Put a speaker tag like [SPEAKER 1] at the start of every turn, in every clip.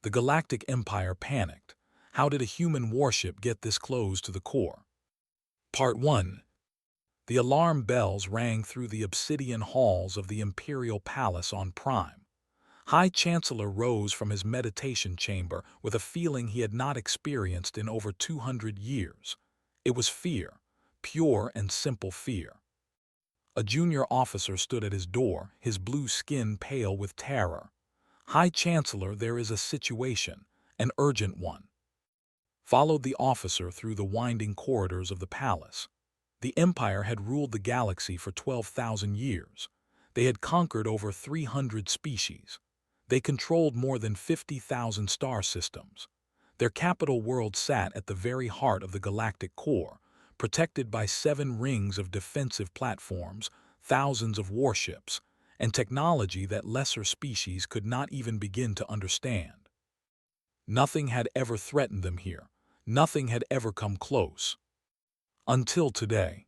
[SPEAKER 1] The Galactic Empire panicked. How did a human warship get this close to the core? Part 1. The alarm bells rang through the obsidian halls of the Imperial Palace on Prime. High Chancellor rose from his meditation chamber with a feeling he had not experienced in over 200 years. It was fear, pure and simple fear. A junior officer stood at his door, his blue skin pale with terror. "High Chancellor, there is a situation, an urgent one." Followed the officer through the winding corridors of the palace. The Empire had ruled the galaxy for 12,000 years. They had conquered over 300 species. They controlled more than 50,000 star systems. Their capital world sat at the very heart of the galactic core, protected by 7 rings of defensive platforms, thousands of warships, and technology that lesser species could not even begin to understand. Nothing had ever threatened them here. Nothing had ever come close. Until today.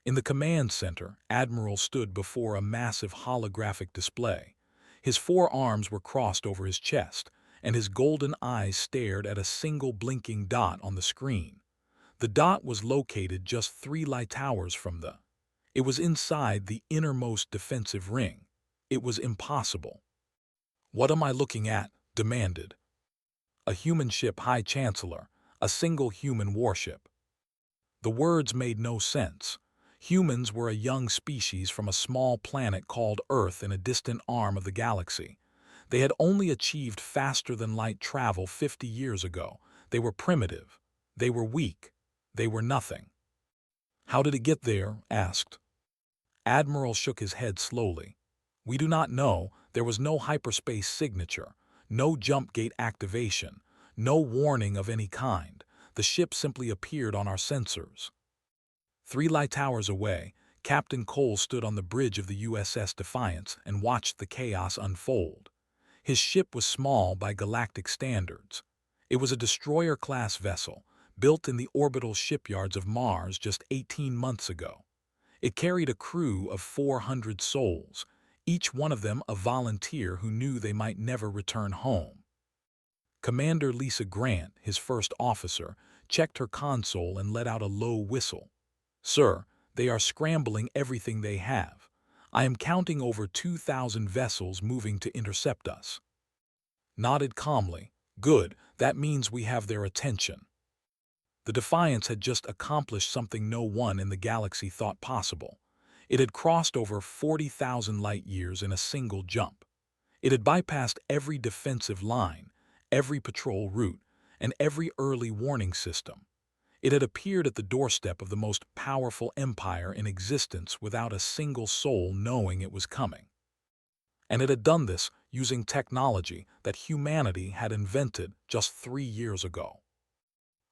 [SPEAKER 1] In the command center, Admiral stood before a massive holographic display. His 4 arms were crossed over his chest, and his golden eyes stared at a single blinking dot on the screen. The dot was located just 3 light towers from the. It was inside the innermost defensive ring. It was impossible. "What am I looking at?" demanded. "A human ship, High Chancellor, a single human warship." The words made no sense. Humans were a young species from a small planet called Earth in a distant arm of the galaxy. They had only achieved faster-than-light travel 50 years ago. They were primitive. They were weak. They were nothing. "How did it get there?" asked. Admiral shook his head slowly. "We do not know. There was no hyperspace signature, no jump gate activation, no warning of any kind. The ship simply appeared on our sensors." 3 light towers away, Captain Cole stood on the bridge of the USS Defiance and watched the chaos unfold. His ship was small by galactic standards. It was a destroyer-class vessel, built in the orbital shipyards of Mars just 18 months ago. It carried a crew of 400 souls, each one of them a volunteer who knew they might never return home. Commander Lisa Grant, his first officer, checked her console and let out a low whistle. "Sir, they are scrambling everything they have. I am counting over 2,000 vessels moving to intercept us." Nodded calmly. "Good, that means we have their attention." The Defiance had just accomplished something no one in the galaxy thought possible. It had crossed over 40,000 light-years in a single jump. It had bypassed every defensive line, every patrol route, and every early warning system. It had appeared at the doorstep of the most powerful empire in existence without a single soul knowing it was coming. And it had done this using technology that humanity had invented just 3 years ago.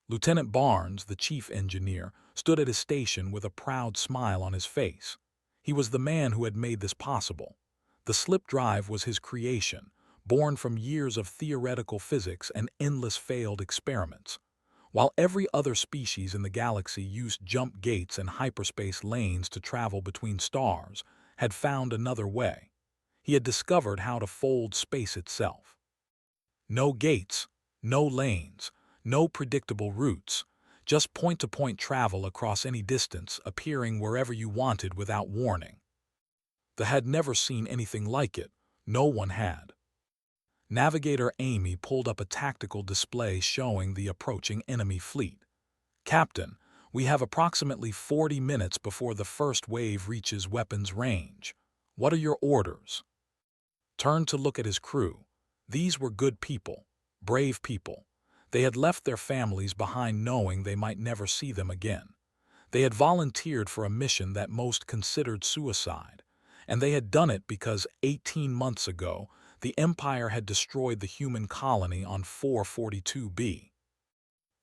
[SPEAKER 1] Lieutenant Barnes, the chief engineer, stood at his station with a proud smile on his face. He was the man who had made this possible. The slip drive was his creation, born from years of theoretical physics and endless failed experiments. While every other species in the galaxy used jump gates and hyperspace lanes to travel between stars, had found another way. He had discovered how to fold space itself. No gates, no lanes, no predictable routes, just point-to-point travel across any distance, appearing wherever you wanted without warning. They had never seen anything like it. No one had. Navigator Amy pulled up a tactical display showing the approaching enemy fleet. "Captain, we have approximately 40 minutes before the first wave reaches weapons range. What are your orders?" Turned to look at his crew. These were good people, brave people. They had left their families behind knowing they might never see them again. They had volunteered for a mission that most considered suicide, and they had done it because 18 months ago, the Empire had destroyed the human colony on 442b.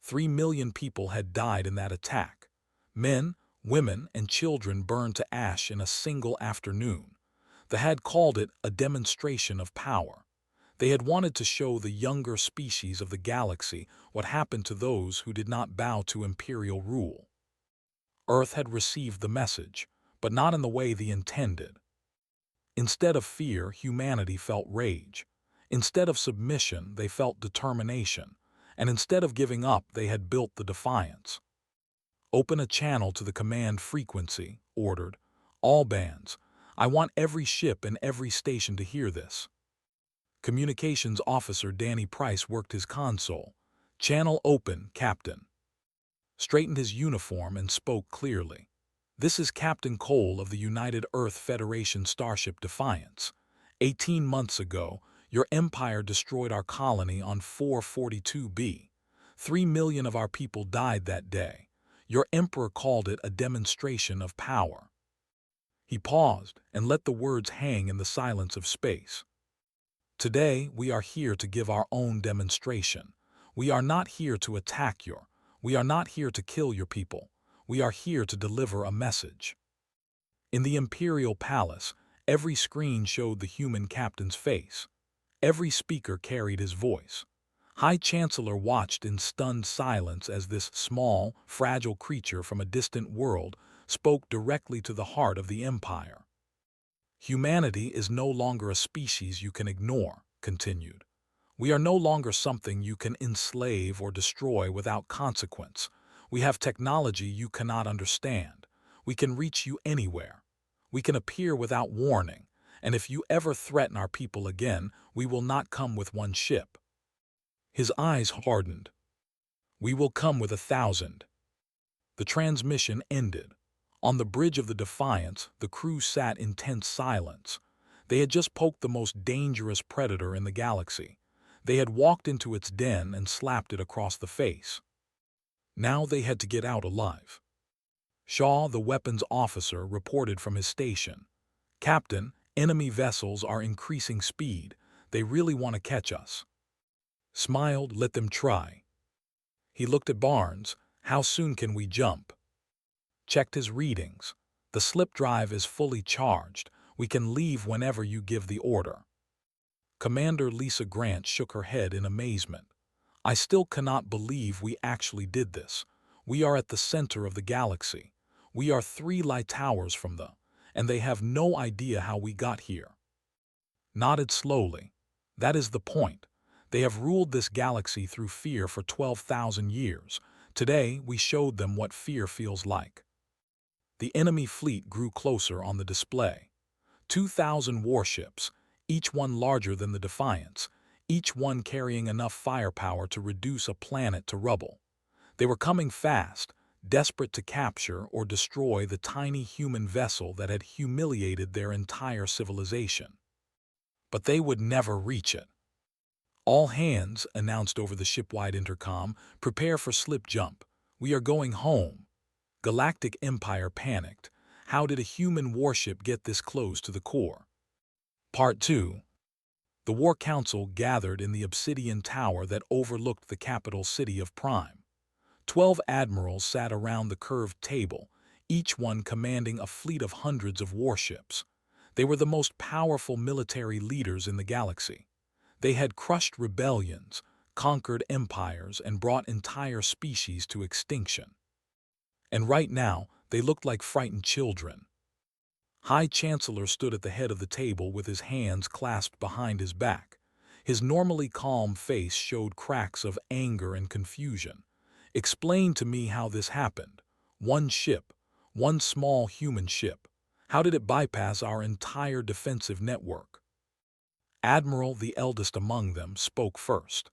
[SPEAKER 1] 3 million people had died in that attack. Men, women, and children burned to ash in a single afternoon. They had called it a demonstration of power. They had wanted to show the younger species of the galaxy what happened to those who did not bow to imperial rule. Earth had received the message, but not in the way they intended. Instead of fear, humanity felt rage. Instead of submission, they felt determination, and instead of giving up, they had built the defiance. "Open a channel to the command frequency," ordered. "All bands. I want every ship and every station to hear this." Communications Officer Danny Price worked his console. "Channel open, Captain." Straightened his uniform and spoke clearly. "This is Captain Cole of the United Earth Federation starship Defiance. 18 months ago, your empire destroyed our colony on 442B. 3 million of our people died that day. Your emperor called it a demonstration of power." He paused and let the words hang in the silence of space. "Today, we are here to give our own demonstration. We are not here to attack we are not here to kill your people. We are here to deliver a message." In the Imperial Palace, every screen showed the human captain's face. Every speaker carried his voice. High Chancellor watched in stunned silence as this small, fragile creature from a distant world spoke directly to the heart of the Empire. "Humanity is no longer a species you can ignore," continued. "We are no longer something you can enslave or destroy without consequence. We have technology you cannot understand. We can reach you anywhere. We can appear without warning, and if you ever threaten our people again, we will not come with one ship." His eyes hardened. "We will come with 1,000. The transmission ended. On the bridge of the Defiance, the crew sat in tense silence. They had just poked the most dangerous predator in the galaxy. They had walked into its den and slapped it across the face. Now they had to get out alive. Shaw, the weapons officer, reported from his station. "Captain, enemy vessels are increasing speed. They really want to catch us." Smiled, "Let them try." He looked at Barnes. "How soon can we jump?" Checked his readings. "The slip drive is fully charged. We can leave whenever you give the order." Commander Lisa Grant shook her head in amazement. "I still cannot believe we actually did this. We are at the center of the galaxy. We are 3 light towers from and they have no idea how we got here." Nodded slowly. "That is the point. They have ruled this galaxy through fear for 12,000 years. Today, we showed them what fear feels like." The enemy fleet grew closer on the display. 2,000 warships, each one larger than the Defiance, each one carrying enough firepower to reduce a planet to rubble. They were coming fast, desperate to capture or destroy the tiny human vessel that had humiliated their entire civilization. But they would never reach it. "All hands," announced over the shipwide intercom, "prepare for slip jump. We are going home." Galactic Empire panicked. How did a human warship get this close to the core? Part 2. The War Council gathered in the Obsidian Tower that overlooked the capital city of Prime. 12 admirals sat around the curved table, each one commanding a fleet of hundreds of warships. They were the most powerful military leaders in the galaxy. They had crushed rebellions, conquered empires, and brought entire species to extinction. And right now, they looked like frightened children. High Chancellor stood at the head of the table with his hands clasped behind his back. His normally calm face showed cracks of anger and confusion. "Explain to me how this happened. One ship, one small human ship. How did it bypass our entire defensive network?" Admiral, the eldest among them, spoke first.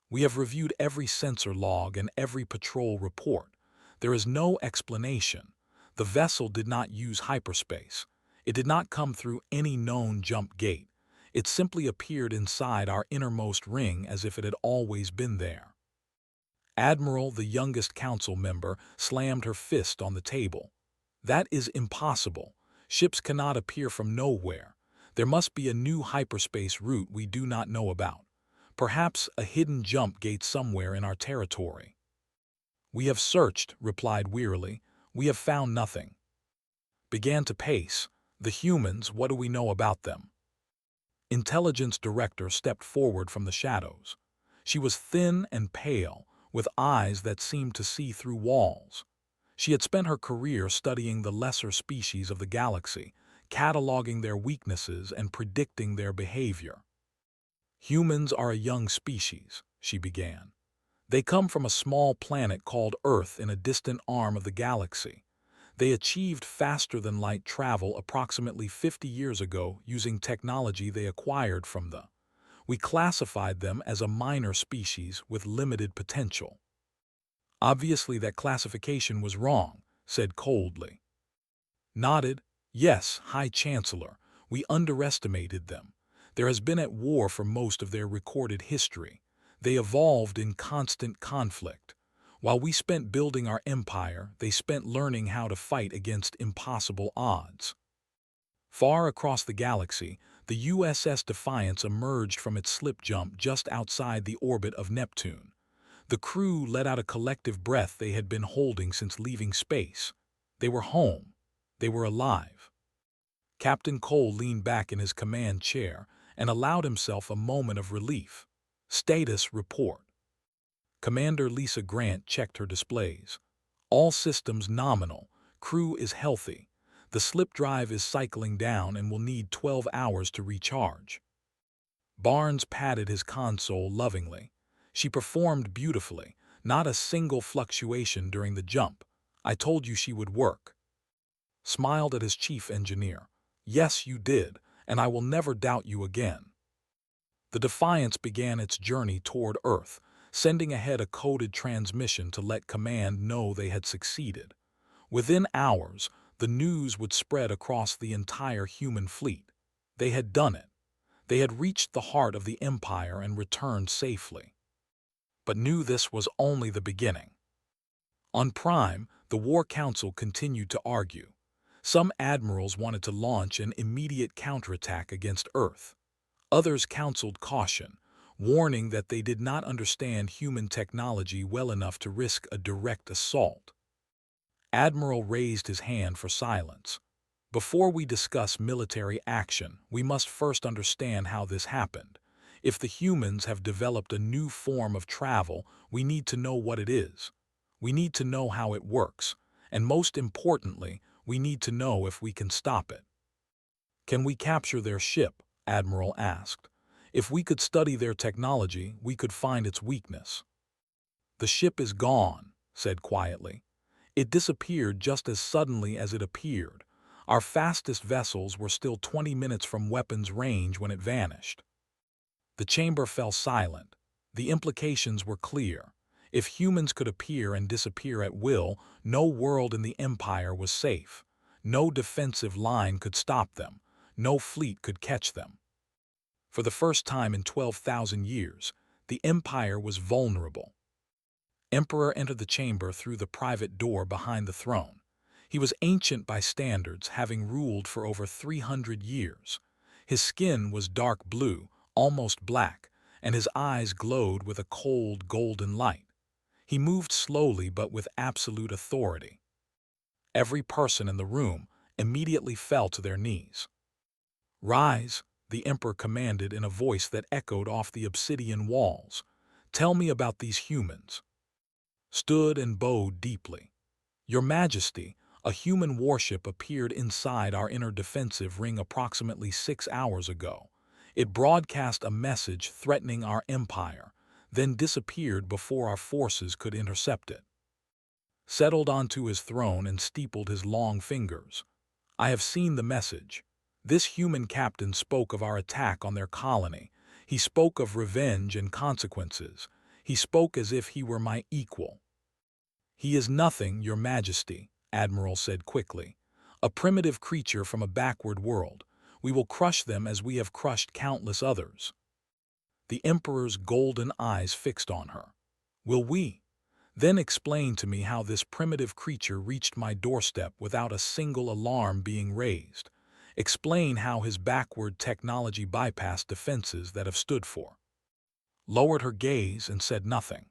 [SPEAKER 1] "We have reviewed every sensor log and every patrol report. There is no explanation. The vessel did not use hyperspace. It did not come through any known jump gate. It simply appeared inside our innermost ring as if it had always been there." Admiral, the youngest council member, slammed her fist on the table. "That is impossible. Ships cannot appear from nowhere. There must be a new hyperspace route we do not know about. Perhaps a hidden jump gate somewhere in our territory." "We have searched," replied wearily. "We have found nothing." Began to pace. "The humans, what do we know about them?" Intelligence Director stepped forward from the shadows. She was thin and pale, with eyes that seemed to see through walls. She had spent her career studying the lesser species of the galaxy, cataloging their weaknesses and predicting their behavior. Humans are a young species, she began. They come from a small planet called Earth in a distant arm of the galaxy. They achieved faster-than-light travel approximately 50 years ago using technology they acquired from the. We classified them as a minor species with limited potential. Obviously that classification was wrong, said coldly. Nodded, yes, High Chancellor, we underestimated them. There has been at war for most of their recorded history. They evolved in constant conflict. While we spent building our empire, they spent learning how to fight against impossible odds. Far across the galaxy, the USS Defiance emerged from its slip jump just outside the orbit of Neptune. The crew let out a collective breath they had been holding since leaving space. They were home. They were alive. Captain Cole leaned back in his command chair and allowed himself a moment of relief. Status report. Commander Lisa Grant checked her displays. All systems nominal. Crew is healthy. The slip drive is cycling down and will need 12 hours to recharge. Barnes patted his console lovingly. She performed beautifully, not a single fluctuation during the jump. I told you she would work. Smiled at his chief engineer. Yes, you did, and I will never doubt you again. The Defiance began its journey toward Earth, sending ahead a coded transmission to let command know they had succeeded. Within hours, the news would spread across the entire human fleet. They had done it. They had reached the heart of the Empire and returned safely. But knew this was only the beginning. On Prime, the War Council continued to argue. Some admirals wanted to launch an immediate counterattack against Earth. Others counseled caution, warning that they did not understand human technology well enough to risk a direct assault. Admiral raised his hand for silence. Before we discuss military action, we must first understand how this happened. If the humans have developed a new form of travel, we need to know what it is. We need to know how it works, and most importantly, we need to know if we can stop it. Can we capture their ship? Admiral asked. If we could study their technology, we could find its weakness. The ship is gone, said quietly. It disappeared just as suddenly as it appeared. Our fastest vessels were still 20 minutes from weapons range when it vanished. The chamber fell silent. The implications were clear. If humans could appear and disappear at will, no world in the Empire was safe. No defensive line could stop them. No fleet could catch them. For the first time in 12,000 years, the Empire was vulnerable. Emperor entered the chamber through the private door behind the throne. He was ancient by standards, having ruled for over 300 years. His skin was dark blue, almost black, and his eyes glowed with a cold, golden light. He moved slowly but with absolute authority. Every person in the room immediately fell to their knees. Rise, the Emperor commanded in a voice that echoed off the obsidian walls. Tell me about these humans. Stood and bowed deeply. Your Majesty, a human warship appeared inside our inner defensive ring approximately 6 hours ago. It broadcast a message threatening our empire, then disappeared before our forces could intercept it. Settled onto his throne and steepled his long fingers. I have seen the message. This human captain spoke of our attack on their colony. He spoke of revenge and consequences. He spoke as if he were my equal. He is nothing, Your Majesty, Admiral said quickly. A primitive creature from a backward world. We will crush them as we have crushed countless others. The Emperor's golden eyes fixed on her. Will we? Then explain to me how this primitive creature reached my doorstep without a single alarm being raised. Explain how his backward technology bypassed defenses that have stood for. Lowered her gaze and said nothing.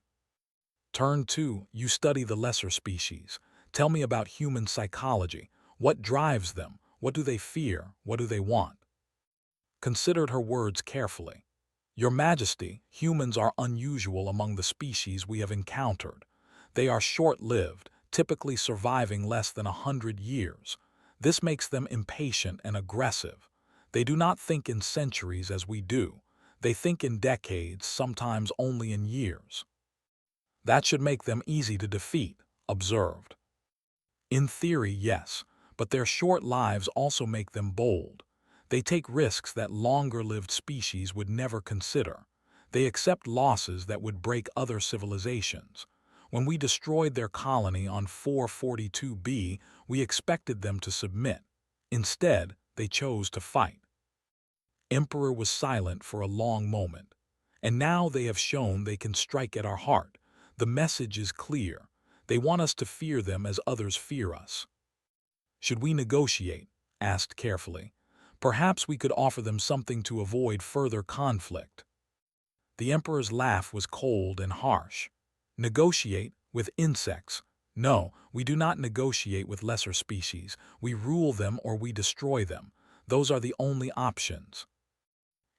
[SPEAKER 1] Turn 2, you study the lesser species. Tell me about human psychology. What drives them? What do they fear? What do they want? Considered her words carefully. Your Majesty, humans are unusual among the species we have encountered. They are short-lived, typically surviving less than 100 years. This makes them impatient and aggressive. They do not think in centuries as we do. They think in decades, sometimes only in years. That should make them easy to defeat, observed. In theory, yes, but their short lives also make them bold. They take risks that longer-lived species would never consider. They accept losses that would break other civilizations. When we destroyed their colony on 442b, we expected them to submit. Instead, they chose to fight. Emperor was silent for a long moment. And now they have shown they can strike at our heart. The message is clear. They want us to fear them as others fear us. Should we negotiate? Asked carefully. Perhaps we could offer them something to avoid further conflict. The Emperor's laugh was cold and harsh. Negotiate with insects? No, we do not negotiate with lesser species. We rule them or we destroy them. Those are the only options.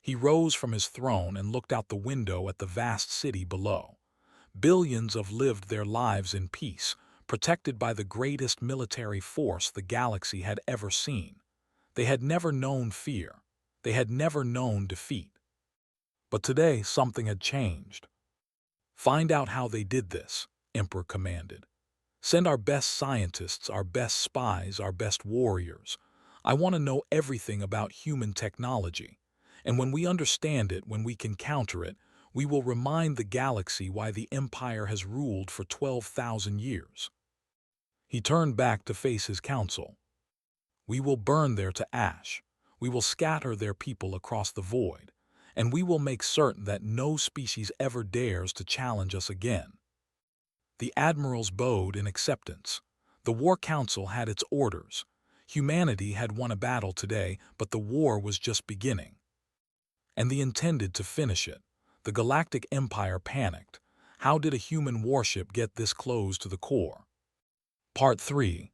[SPEAKER 1] He rose from his throne and looked out the window at the vast city below. Billions have lived their lives in peace, protected by the greatest military force the galaxy had ever seen. They had never known fear. They had never known defeat. But today, something had changed. Find out how they did this, Emperor commanded. Send our best scientists, our best spies, our best warriors. I want to know everything about human technology. And when we understand it, when we can counter it, we will remind the galaxy why the Empire has ruled for 12,000 years. He turned back to face his council. We will burn them to ash. We will scatter their people across the void. And we will make certain that no species ever dares to challenge us again. The admirals bowed in acceptance. The War Council had its orders. Humanity had won a battle today, but the war was just beginning. And they intended to finish it. The Galactic Empire panicked. How did a human warship get this close to the core? Part 3.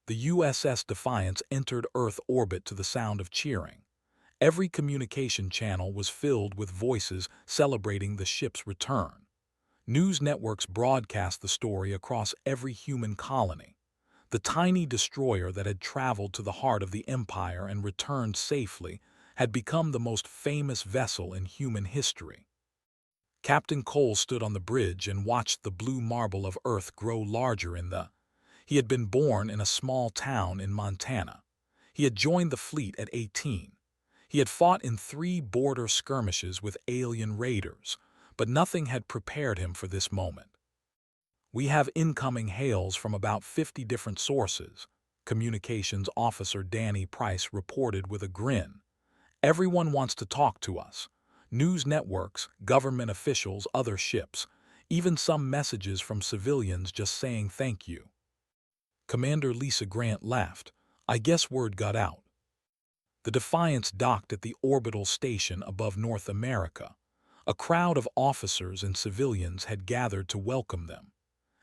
[SPEAKER 1] The USS Defiance entered Earth orbit to the sound of cheering. Every communication channel was filled with voices celebrating the ship's return. News networks broadcast the story across every human colony. The tiny destroyer that had traveled to the heart of the Empire and returned safely had become the most famous vessel in human history. Captain Cole stood on the bridge and watched the blue marble of Earth grow larger in the... He had been born in a small town in Montana. He had joined the fleet at 18. He had fought in 3 border skirmishes with alien raiders, but nothing had prepared him for this moment. We have incoming hails from about 50 different sources, Communications Officer Danny Price reported with a grin. Everyone wants to talk to us. News networks, government officials, other ships, even some messages from civilians just saying thank you. Commander Lisa Grant laughed. I guess word got out. The Defiance docked at the orbital station above North America. A crowd of officers and civilians had gathered to welcome them.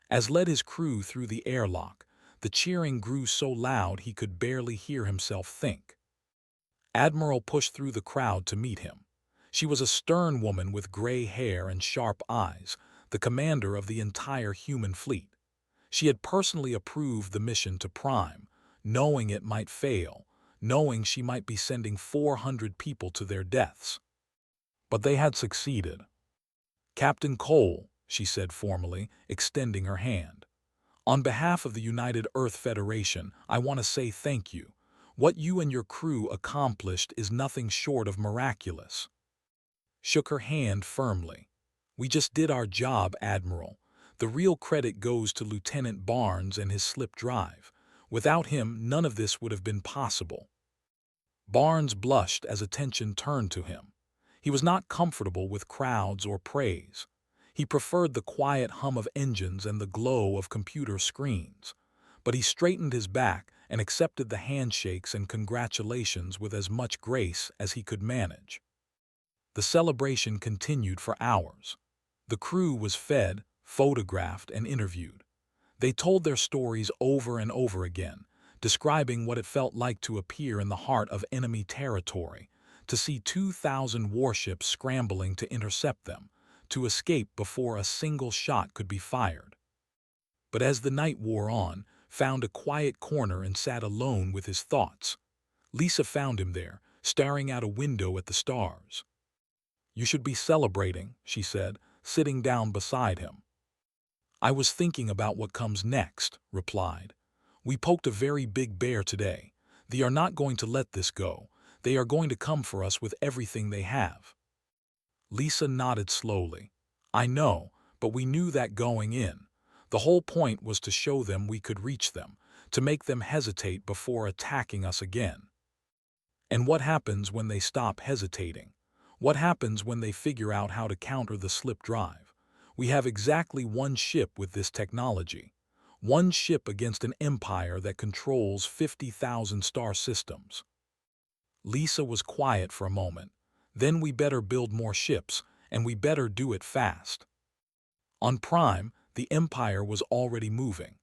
[SPEAKER 1] As led his crew through the airlock, the cheering grew so loud he could barely hear himself think. Admiral pushed through the crowd to meet him. She was a stern woman with gray hair and sharp eyes, the commander of the entire human fleet. She had personally approved the mission to Prime, knowing it might fail, knowing she might be sending 400 people to their deaths. But they had succeeded. Captain Cole, she said formally, extending her hand. On behalf of the United Earth Federation, I want to say thank you. What you and your crew accomplished is nothing short of miraculous. Shook her hand firmly. We just did our job, Admiral. The real credit goes to Lieutenant Barnes and his slip drive. Without him, none of this would have been possible. Barnes blushed as attention turned to him. He was not comfortable with crowds or praise. He preferred the quiet hum of engines and the glow of computer screens. But he straightened his back and accepted the handshakes and congratulations with as much grace as he could manage. The celebration continued for hours. The crew was fed, photographed, and interviewed. They told their stories over and over again, describing what it felt like to appear in the heart of enemy territory, to see 2,000 warships scrambling to intercept them, to escape before a single shot could be fired. But as the night wore on, found a quiet corner and sat alone with his thoughts. Lisa found him there, staring out a window at the stars. You should be celebrating, she said, sitting down beside him. I was thinking about what comes next, replied. We poked a very big bear today. They are not going to let this go. They are going to come for us with everything they have. Lisa nodded slowly. I know, but we knew that going in. The whole point was to show them we could reach them, to make them hesitate before attacking us again. And what happens when they stop hesitating? What happens when they figure out how to counter the slip drive? We have exactly one ship with this technology. One ship against an empire that controls 50,000 star systems. Lisa was quiet for a moment. Then we better build more ships, and we better do it fast. On Prime, the Empire was already moving.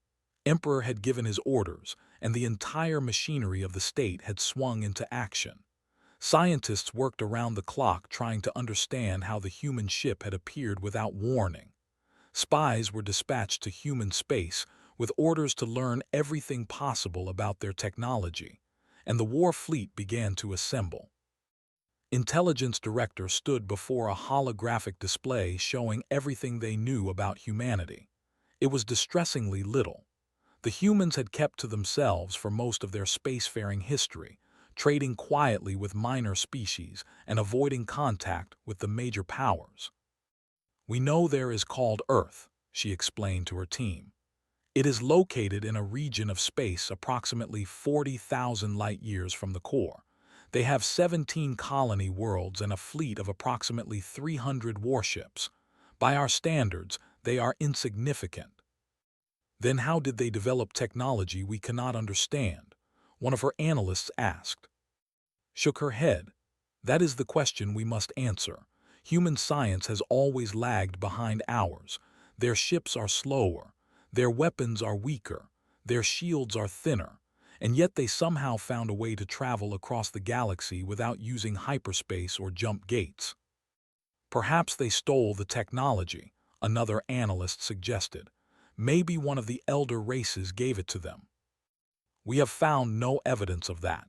[SPEAKER 1] Emperor had given his orders, and the entire machinery of the state had swung into action. Scientists worked around the clock trying to understand how the human ship had appeared without warning. Spies were dispatched to human space with orders to learn everything possible about their technology, and the war fleet began to assemble. Intelligence Director stood before a holographic display showing everything they knew about humanity. It was distressingly little. The humans had kept to themselves for most of their spacefaring history, trading quietly with minor species and avoiding contact with the major powers. We know there is called Earth, she explained to her team. It is located in a region of space approximately 40,000 light-years from the core. They have 17 colony worlds and a fleet of approximately 300 warships. By our standards, they are insignificant. Then how did they develop technology we cannot understand? One of her analysts asked. Shook her head. That is the question we must answer. Human science has always lagged behind ours. Their ships are slower. Their weapons are weaker. Their shields are thinner. And yet they somehow found a way to travel across the galaxy without using hyperspace or jump gates. Perhaps they stole the technology, another analyst suggested. Maybe one of the elder races gave it to them. We have found no evidence of that.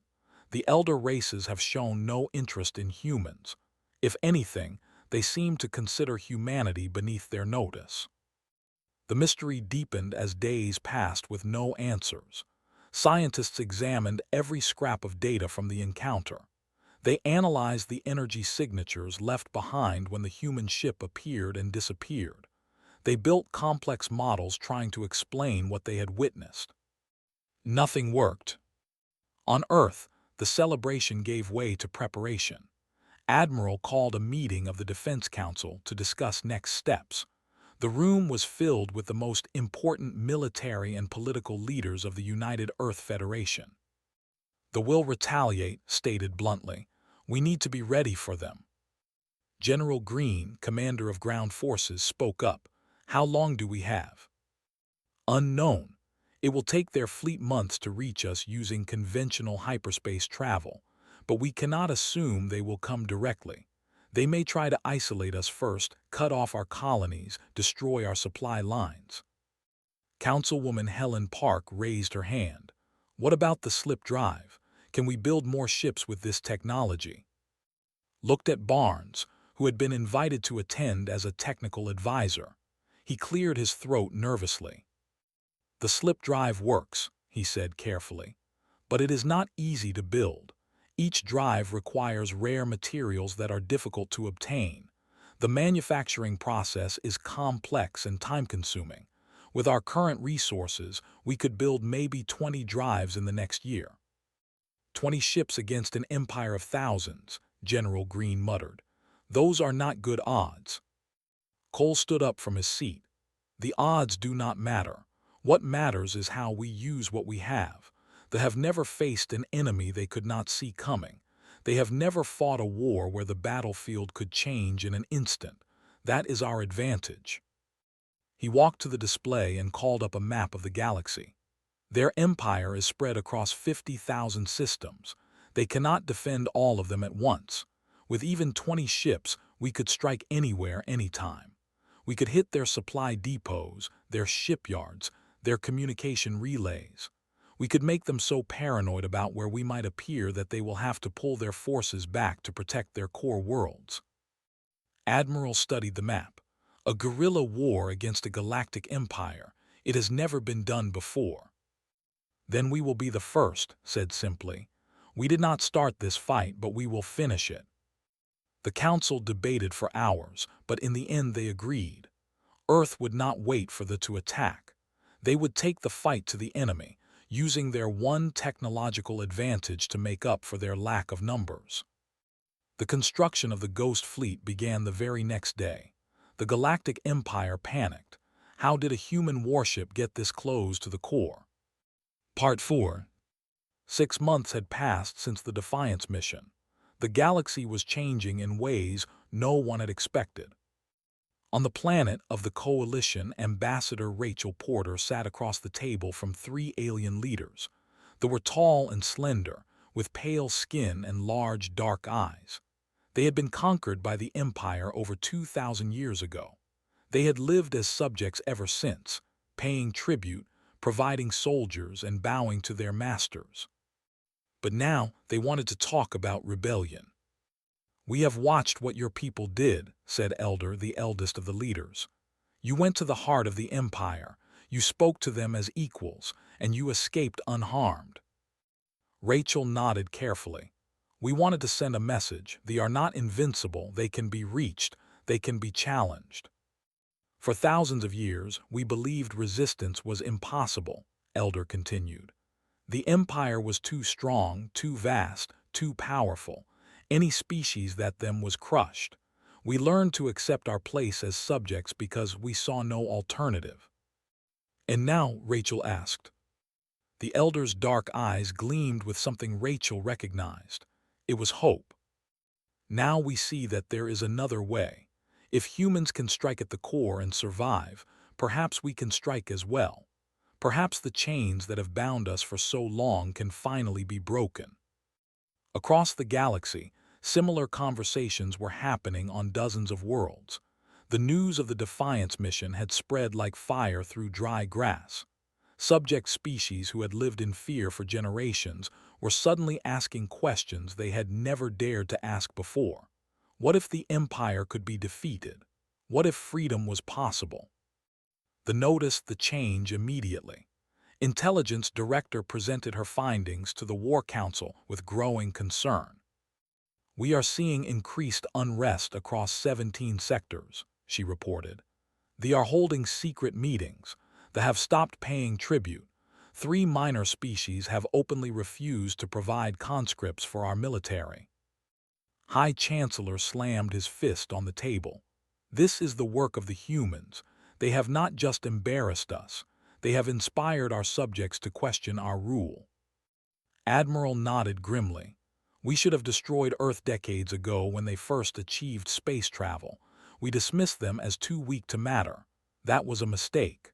[SPEAKER 1] The elder races have shown no interest in humans. If anything, they seem to consider humanity beneath their notice. The mystery deepened as days passed with no answers. Scientists examined every scrap of data from the encounter. They analyzed the energy signatures left behind when the human ship appeared and disappeared. They built complex models trying to explain what they had witnessed. Nothing worked. On Earth, the celebration gave way to preparation. Admiral called a meeting of the Defense Council to discuss next steps. The room was filled with the most important military and political leaders of the United Earth Federation. "The will retaliate," stated bluntly. "We need to be ready for them." General Green, commander of ground forces, spoke up. "How long do we have?" "Unknown. It will take their fleet months to reach us using conventional hyperspace travel, but we cannot assume they will come directly. They may try to isolate us first, cut off our colonies, destroy our supply lines." Councilwoman Helen Park raised her hand. "What about the slip drive? Can we build more ships with this technology?" Looked at Barnes, who had been invited to attend as a technical advisor. He cleared his throat nervously. "The slip drive works," he said carefully, "but it is not easy to build. Each drive requires rare materials that are difficult to obtain. The manufacturing process is complex and time-consuming. With our current resources, we could build maybe 20 drives in the next year." 20 ships against an empire of thousands, General Green muttered. "Those are not good odds." Cole stood up from his seat. "The odds do not matter. What matters is how we use what we have. They have never faced an enemy they could not see coming. They have never fought a war where the battlefield could change in an instant. That is our advantage." He walked to the display and called up a map of the galaxy. "Their empire is spread across 50,000 systems. They cannot defend all of them at once. With even 20 ships, we could strike anywhere, anytime. We could hit their supply depots, their shipyards, their communication relays. We could make them so paranoid about where we might appear that they will have to pull their forces back to protect their core worlds." Admiral studied the map. A guerrilla war against a galactic empire. It has never been done before. Then we will be the first, said simply. We did not start this fight, but we will finish it. The council debated for hours, but in the end they agreed. Earth would not wait for the to attack. They would take the fight to the enemy, using their one technological advantage to make up for their lack of numbers. The construction of the Ghost Fleet began the very next day. The Galactic Empire panicked. How did a human warship get this close to the core? Part 4. 6 months had passed since the Defiance mission. The galaxy was changing in ways no one had expected. On the planet of the Coalition, Ambassador Rachel Porter sat across the table from 3 alien leaders. They were tall and slender, with pale skin and large, dark eyes. They had been conquered by the Empire over 2,000 years ago. They had lived as subjects ever since, paying tribute, providing soldiers, and bowing to their masters. But now they wanted to talk about rebellion. We have watched what your people did, said Elder, the eldest of the leaders. You went to the heart of the Empire, you spoke to them as equals, and you escaped unharmed. Rachel nodded carefully. We wanted to send a message. They are not invincible, they can be reached, they can be challenged. For thousands of years, we believed resistance was impossible, Elder continued. The Empire was too strong, too vast, too powerful. Any species that them was crushed. We learned to accept our place as subjects because we saw no alternative. And now, Rachel asked. The Elder's dark eyes gleamed with something Rachel recognized. It was hope. Now we see that there is another way. If humans can strike at the core and survive, perhaps we can strike as well. Perhaps the chains that have bound us for so long can finally be broken. Across the galaxy, similar conversations were happening on dozens of worlds. The news of the Defiance mission had spread like fire through dry grass. Subject species who had lived in fear for generations were suddenly asking questions they had never dared to ask before. What if the Empire could be defeated? What if freedom was possible? They noticed the change immediately. Intelligence Director presented her findings to the War Council with growing concern. We are seeing increased unrest across 17 sectors, she reported. They are holding secret meetings. They have stopped paying tribute. 3 minor species have openly refused to provide conscripts for our military. High Chancellor slammed his fist on the table. This is the work of the humans. They have not just embarrassed us. They have inspired our subjects to question our rule. Admiral nodded grimly. We should have destroyed Earth decades ago when they first achieved space travel. We dismissed them as too weak to matter. That was a mistake.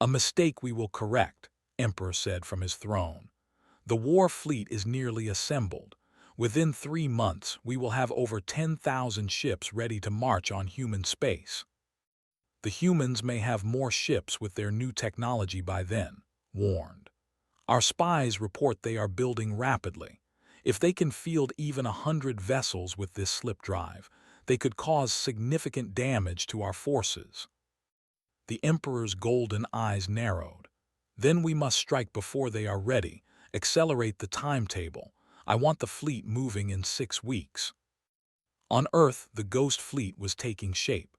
[SPEAKER 1] A mistake we will correct, Emperor said from his throne. The war fleet is nearly assembled. Within 3 months, we will have over 10,000 ships ready to march on human space. The humans may have more ships with their new technology by then, warned. Our spies report they are building rapidly. If they can field even 100 vessels with this slip drive, they could cause significant damage to our forces. The Emperor's golden eyes narrowed. Then we must strike before they are ready, accelerate the timetable. I want the fleet moving in 6 weeks. On Earth, the Ghost Fleet was taking shape.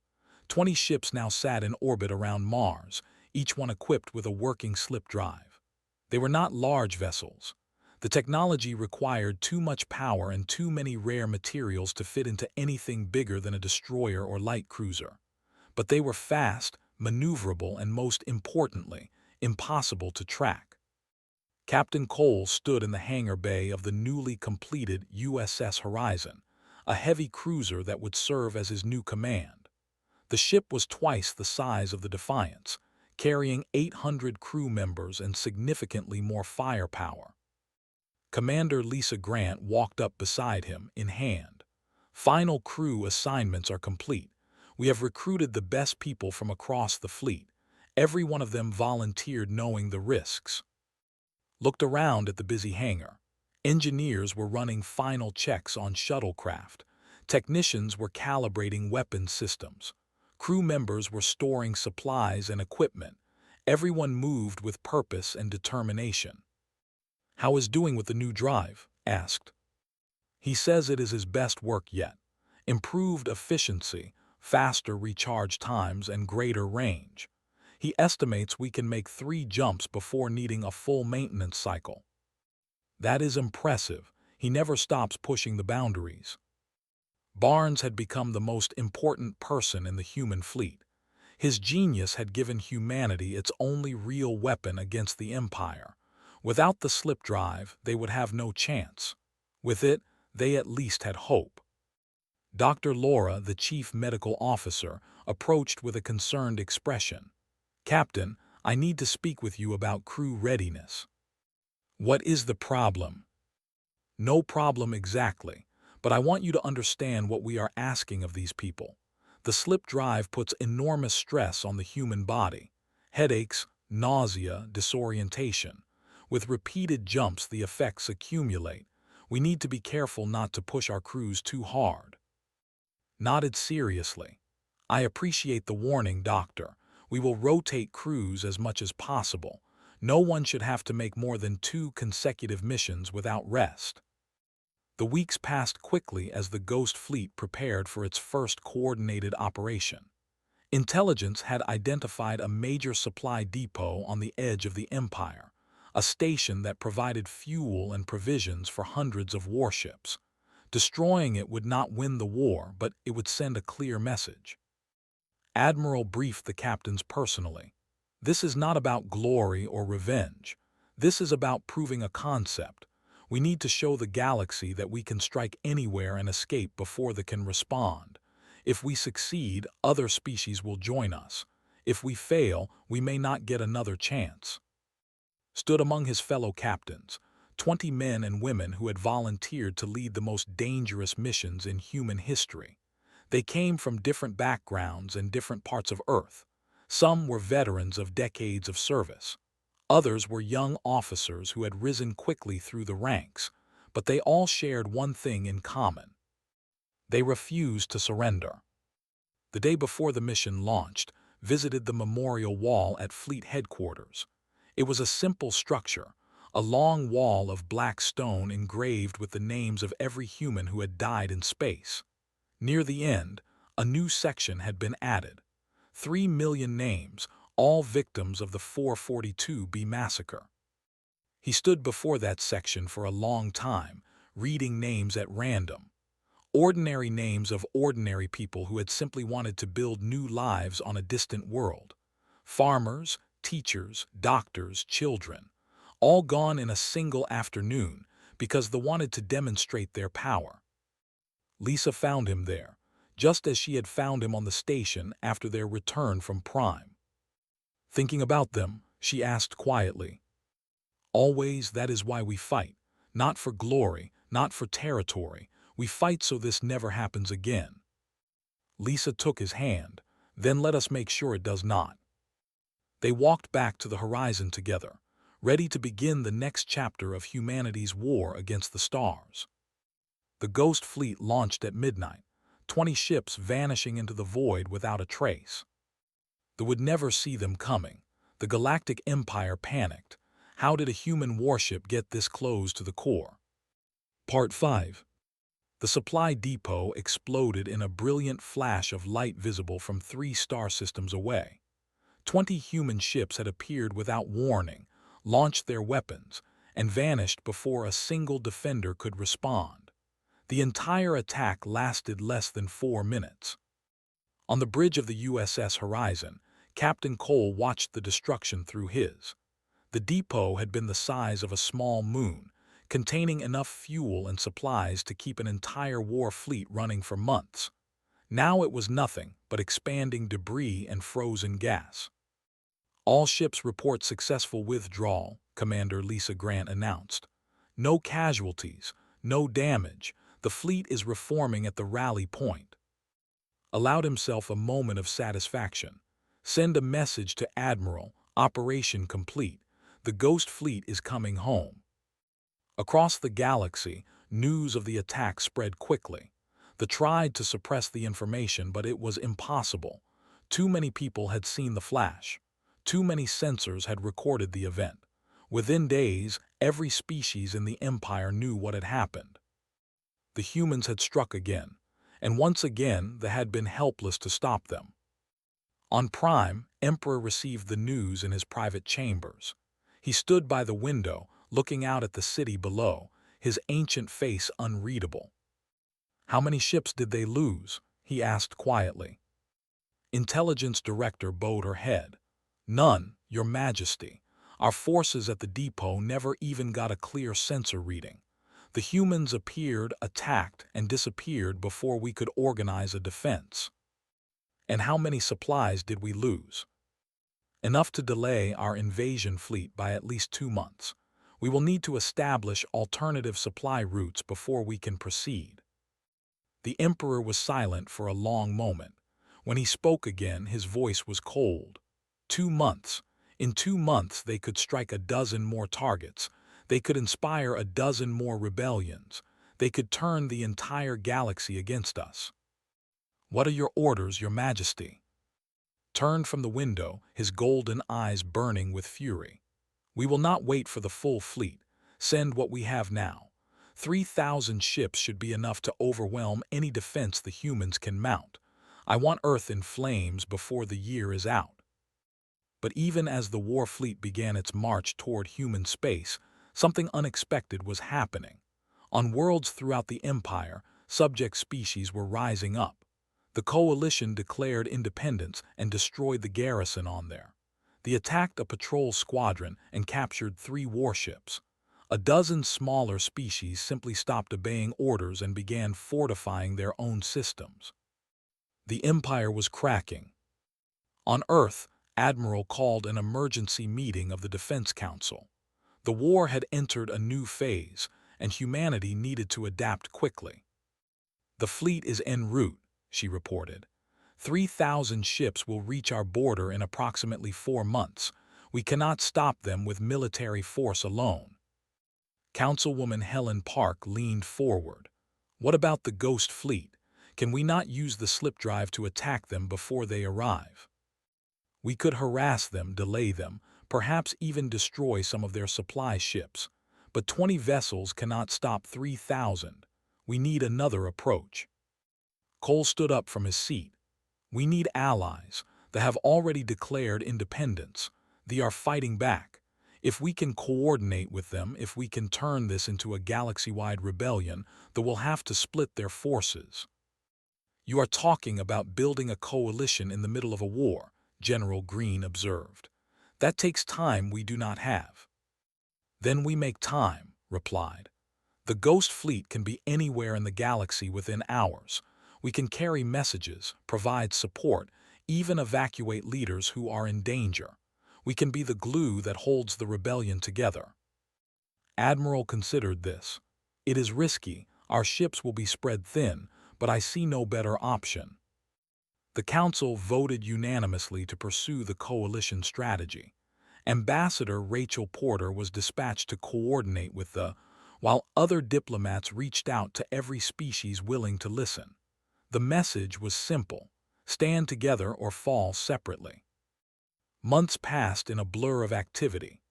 [SPEAKER 1] 20 ships now sat in orbit around Mars, each one equipped with a working slip drive. They were not large vessels. The technology required too much power and too many rare materials to fit into anything bigger than a destroyer or light cruiser. But they were fast, maneuverable, and most importantly, impossible to track. Captain Cole stood in the hangar bay of the newly completed USS Horizon, a heavy cruiser that would serve as his new command. The ship was twice the size of the Defiance, carrying 800 crew members and significantly more firepower. Commander Lisa Grant walked up beside him, in hand. Final crew assignments are complete. We have recruited the best people from across the fleet. Every one of them volunteered knowing the risks. Looked around at the busy hangar. Engineers were running final checks on shuttlecraft. Technicians were calibrating weapon systems. Crew members were storing supplies and equipment. Everyone moved with purpose and determination. "How is doing with the new drive?" asked. "He says it is his best work yet. Improved efficiency, faster recharge times, and greater range. He estimates we can make 3 jumps before needing a full maintenance cycle." "That is impressive. He never stops pushing the boundaries." Barnes had become the most important person in the human fleet. His genius had given humanity its only real weapon against the Empire. Without the slip drive, they would have no chance. With it, they at least had hope. Dr. Laura, the chief medical officer, approached with a concerned expression. "Captain, I need to speak with you about crew readiness." "What is the problem?" "No problem exactly, but I want you to understand what we are asking of these people. The slip drive puts enormous stress on the human body. Headaches, nausea, disorientation. With repeated jumps, the effects accumulate. We need to be careful not to push our crews too hard." Nodded seriously. "I appreciate the warning, Doctor. We will rotate crews as much as possible. No one should have to make more than 2 consecutive missions without rest." The weeks passed quickly as the Ghost Fleet prepared for its first coordinated operation. Intelligence had identified a major supply depot on the edge of the Empire, a station that provided fuel and provisions for hundreds of warships. Destroying it would not win the war, but it would send a clear message. Admiral briefed the captains personally. "This is not about glory or revenge. This is about proving a concept. We need to show the galaxy that we can strike anywhere and escape before they can respond. If we succeed, other species will join us. If we fail, we may not get another chance." Stood among his fellow captains, 20 men and women who had volunteered to lead the most dangerous missions in human history. They came from different backgrounds and different parts of Earth. Some were veterans of decades of service. Others were young officers who had risen quickly through the ranks, but they all shared one thing in common. They refused to surrender. The day before the mission launched, visited the memorial wall at Fleet Headquarters. It was a simple structure, a long wall of black stone engraved with the names of every human who had died in space. Near the end, a new section had been added. 3 million names, all victims of the 442B massacre. He stood before that section for a long time, reading names at random. Ordinary names of ordinary people who had simply wanted to build new lives on a distant world. Farmers, teachers, doctors, children, all gone in a single afternoon because they wanted to demonstrate their power. Lisa found him there, just as she had found him on the station after their return from Prime. "Thinking about them?" she asked quietly. "Always. That is why we fight. Not for glory, not for territory. We fight so this never happens again." Lisa took his hand. "Then let us make sure it does not." They walked back to the horizon together, ready to begin the next chapter of humanity's war against the stars. The Ghost Fleet launched at midnight, 20 ships vanishing into the void without a trace. They would never see them coming. The Galactic Empire panicked. How did a human warship get this close to the core? Part 5. The supply depot exploded in a brilliant flash of light visible from 3 star systems away. 20 human ships had appeared without warning, launched their weapons, and vanished before a single defender could respond. The entire attack lasted less than 4 minutes. On the bridge of the USS Horizon, Captain Cole watched the destruction through his. The depot had been the size of a small moon, containing enough fuel and supplies to keep an entire war fleet running for months. Now it was nothing but expanding debris and frozen gas. "All ships report successful withdrawal," Commander Lisa Grant announced. "No casualties, no damage. The fleet is reforming at the rally point." Allowed himself a moment of satisfaction. "Send a message to Admiral, operation complete. The Ghost Fleet is coming home." Across the galaxy, news of the attack spread quickly. They tried to suppress the information, but it was impossible. Too many people had seen the flash. Too many sensors had recorded the event. Within days, every species in the Empire knew what had happened. The humans had struck again, and once again they had been helpless to stop them. On Prime, Emperor received the news in his private chambers. He stood by the window, looking out at the city below, his ancient face unreadable. "How many ships did they lose?" he asked quietly. Intelligence Director bowed her head. "None, Your Majesty. Our forces at the depot never even got a clear sensor reading. The humans appeared, attacked, and disappeared before we could organize a defense." "And how many supplies did we lose?" "Enough to delay our invasion fleet by at least 2 months. We will need to establish alternative supply routes before we can proceed." The Emperor was silent for a long moment. When he spoke again, his voice was cold. 2 months. In 2 months they could strike a dozen more targets. They could inspire a dozen more rebellions. They could turn the entire galaxy against us. "What are your orders, Your Majesty?" Turned from the window, his golden eyes burning with fury. "We will not wait for the full fleet. Send what we have now. 3,000 ships should be enough to overwhelm any defense the humans can mount. I want Earth in flames before the year is out." But even as the war fleet began its march toward human space, something unexpected was happening. On worlds throughout the Empire, subject species were rising up. The coalition declared independence and destroyed the garrison on there. They attacked a patrol squadron and captured 3 warships. A dozen smaller species simply stopped obeying orders and began fortifying their own systems. The Empire was cracking. On Earth, Admiral called an emergency meeting of the Defense Council. The war had entered a new phase, and humanity needed to adapt quickly. "The fleet is en route," she reported. 3,000 ships will reach our border in approximately 4 months. We cannot stop them with military force alone. Councilwoman Helen Park leaned forward. "What about the Ghost Fleet? Can we not use the slip drive to attack them before they arrive? We could harass them, delay them, perhaps even destroy some of their supply ships. But 20 vessels cannot stop 3,000. We need another approach." Cole stood up from his seat. "We need allies. They have already declared independence. They are fighting back. If we can coordinate with them, if we can turn this into a galaxy-wide rebellion, they will have to split their forces." "You are talking about building a coalition in the middle of a war," General Green observed. "That takes time we do not have." "Then we make time," replied. "The Ghost Fleet can be anywhere in the galaxy within hours. We can carry messages, provide support, even evacuate leaders who are in danger. We can be the glue that holds the rebellion together." Admiral considered this. "It is risky. Our ships will be spread thin, but I see no better option." The Council voted unanimously to pursue the coalition strategy. Ambassador Rachel Porter was dispatched to coordinate with while other diplomats reached out to every species willing to listen. The message was simple: stand together or fall separately. Months passed in a blur of activity.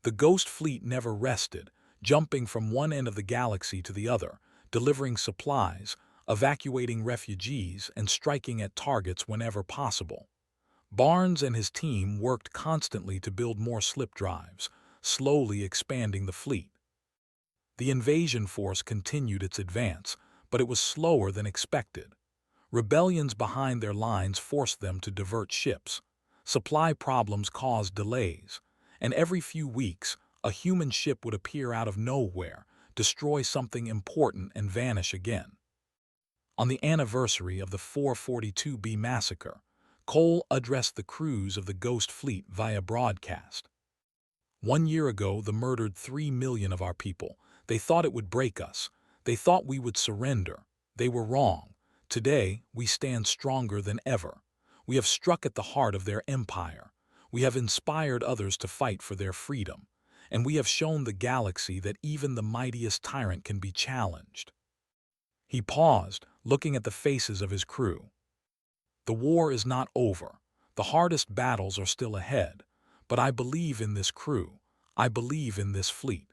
[SPEAKER 1] The Ghost Fleet never rested, jumping from one end of the galaxy to the other, delivering supplies, evacuating refugees, and striking at targets whenever possible. Barnes and his team worked constantly to build more slip drives, slowly expanding the fleet. The invasion force continued its advance, but it was slower than expected. Rebellions behind their lines forced them to divert ships. Supply problems caused delays, and every few weeks, a human ship would appear out of nowhere, destroy something important, and vanish again. On the anniversary of the 442B massacre, Cole addressed the crews of the Ghost Fleet via broadcast. "1 year ago, they murdered 3 million of our people. They thought it would break us. They thought we would surrender. They were wrong. Today, we stand stronger than ever. We have struck at the heart of their empire. We have inspired others to fight for their freedom. And we have shown the galaxy that even the mightiest tyrant can be challenged." He paused, looking at the faces of his crew. The war is not over. The hardest battles are still ahead. But I believe in this crew. I believe in this fleet.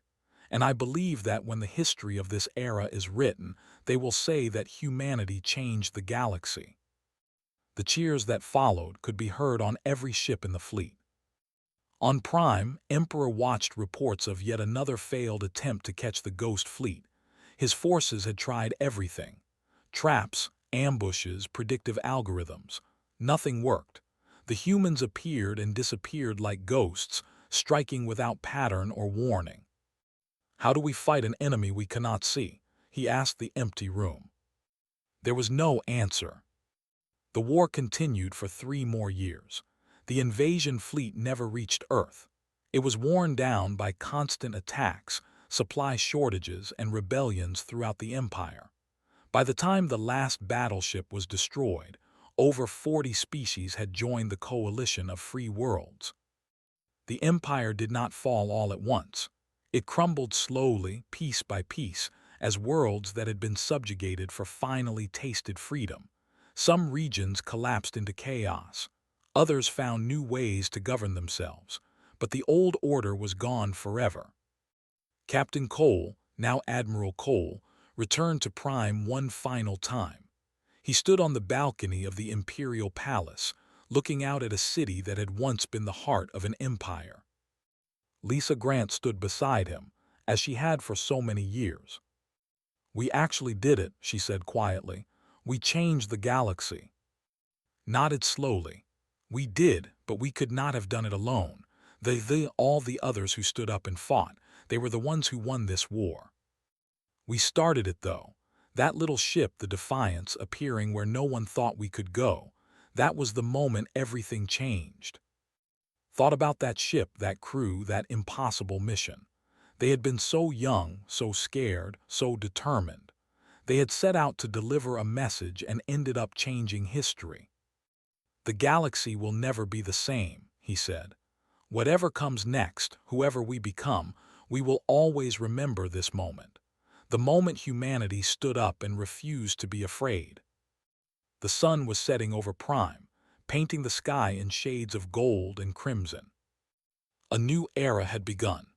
[SPEAKER 1] And I believe that when the history of this era is written, they will say that humanity changed the galaxy. The cheers that followed could be heard on every ship in the fleet. On Prime, Emperor watched reports of yet another failed attempt to catch the Ghost Fleet. His forces had tried everything. Traps, ambushes, predictive algorithms. Nothing worked. The humans appeared and disappeared like ghosts, striking without pattern or warning. "How do we fight an enemy we cannot see?" he asked the empty room. There was no answer. The war continued for 3 more years. The invasion fleet never reached Earth. It was worn down by constant attacks, supply shortages, and rebellions throughout the Empire. By the time the last battleship was destroyed, over 40 species had joined the coalition of free worlds. The Empire did not fall all at once. It crumbled slowly, piece by piece, as worlds that had been subjugated finally tasted freedom. Some regions collapsed into chaos. Others found new ways to govern themselves. But the old order was gone forever. Captain Cole, now Admiral Cole, returned to Prime one final time. He stood on the balcony of the Imperial Palace, looking out at a city that had once been the heart of an empire. Lisa Grant stood beside him, as she had for so many years. "We actually did it," she said quietly. "We changed the galaxy." Nodded slowly. "We did, but we could not have done it alone. All the others who stood up and fought, they were the ones who won this war. We started it, though. That little ship, the Defiance, appearing where no one thought we could go, that was the moment everything changed. Thought about that ship, that crew, that impossible mission. They had been so young, so scared, so determined. They had set out to deliver a message and ended up changing history. The galaxy will never be the same," he said. "Whatever comes next, whoever we become, we will always remember this moment. The moment humanity stood up and refused to be afraid." The sun was setting over Prime, painting the sky in shades of gold and crimson. A new era had begun.